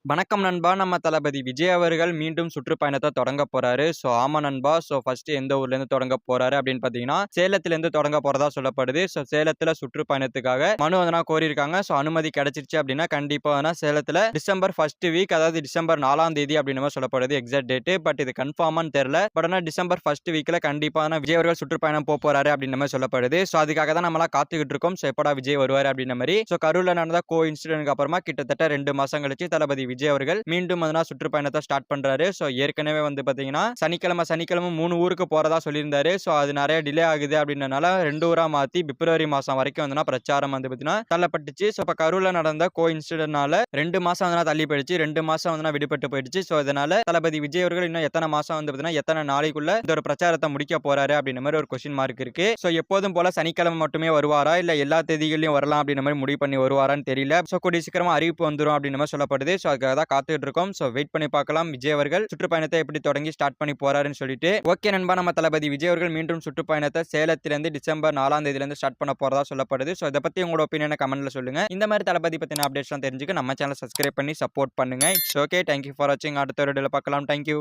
வணக்கம் நண்பா. நம்ம தளபதி விஜய் அவர்கள் மீண்டும் சுற்றுப்பயணத்த தொடங்க போறாரு. ஆமா நண்பா. ஃபர்ஸ்ட் எந்த ஊர்லேருந்து தொடங்க போறாரு அப்படின்னு பார்த்தீங்கன்னா, சேலத்திலேருந்து தொடங்க போறதா சொல்லப்படுது. சேலத்தில சுற்றுப்பயணத்துக்காக மனு கோரியிருக்காங்க. அனுமதி கிடைச்சிருச்சு அப்படின்னா, கண்டிப்பா சேலத்தில டிசம்பர் 1 வீக் அதாவது டிசம்பர் 4ஆம் தேதி அப்படின்னு மாரி சொல்லப்படுது எக்ஸாக்ட் டேட். பட் இது கன்ஃபார்மான்னு தெரியல. பட் ஆனா டிசம்பர் 1 வீக்ல கண்டிப்பா விஜய் அவர்கள் சுற்றுப்பயணம் போறாரு அப்படின்ற மாரி சொல்லப்படுது. அதுக்காக தான் நம்மலாம் காத்துக்கிட்டு இருக்கோம். எப்படா விஜய் வருவாரு அப்படின்ற மாரி. கரூர்ல நடந்த இன்சிடென்ட்க்கு அப்புறமா கிட்டத்தட்ட 2 மாசம் கழிச்சு தளபதி விஜய் அவர்கள் மீண்டும் சுற்றுப்பயணத்தை ஸ்டார்ட் பண்றாரு. ஏற்கனவே பாத்தீங்கன்னா சனிக்கிழமை 3 ஊருக்கு போறதா சொல்லியிருந்தாரு. அது நிறைய டிலே ஆகுது அப்படின்றனால 2 ஊரா மாத்தி பிப்ரவரி மாசம் வரைக்கும் பிரச்சாரம் பாத்தீங்கன்னா தள்ளப்பட்டுச்சு. இப்ப கரூர்ல நடந்த இன்சிடென்ட்னால 2 மாசம் தள்ளி போயிடுச்சு. 2 மாசம் விடுபட்டு போயிடுச்சு. இதனால தளபதி விஜய் அவர்கள் இன்னும் எத்தனை மாசம் பாத்தீங்கன்னா எத்தனை நாளைக்குள்ள இந்த ஒரு பிரச்சாரத்தை முடிக்க போறாரு அப்படின்ற மாதிரி ஒரு கொஸ்டின் மார்க் இருக்கு. எப்போதும் போல சனிக்கிழமை மட்டுமே வருவாரா இல்ல எல்லா தேதிகளையும் வரலாம் அப்படின்ற மாதிரி முடிவு பண்ணி வருவாரான்னு தெரியல. கூடிய சீக்கிரமா அறிவிப்பு வந்துரும் அப்படின்ற மாதிரி சொல்லப்படுது. அதுக்காக தான் காத்துட்டு இருக்கோம். வெயிட் பண்ணி பார்க்கலாம் விஜய் அவர்கள் சுற்றுப்பயணத்தை எப்படி தொடங்கி ஸ்டார்ட் பண்ணி போறாருன்னு சொல்லிட்டு. ஓகே நண்பா, நம்ம தளபதி விஜய் அவர்கள் மீண்டும் சுற்றுப்பயணத்தை சேலத்திலிருந்து டிசம்பர் 4ஆம் தேதியிலிருந்து ஸ்டார்ட் பண்ண போறதா சொல்லப்படுது. இதை பத்தி உங்களோட ஒப்பீனியனை கமெண்ட்ல சொல்லுங்க. இந்த மாதிரி தளபதி பத்தின அப்டேட்ஸ்லாம் தெரிஞ்சுக்க நம்ம சேனலை சப்ஸ்கிரைப் பண்ணி சப்போர்ட் பண்ணுங்க. It's okay. தேங்க்யூ ஃபார் வாட்சிங். அடுத்த வீடியோல பார்க்கலாம். தேங்க்யூ.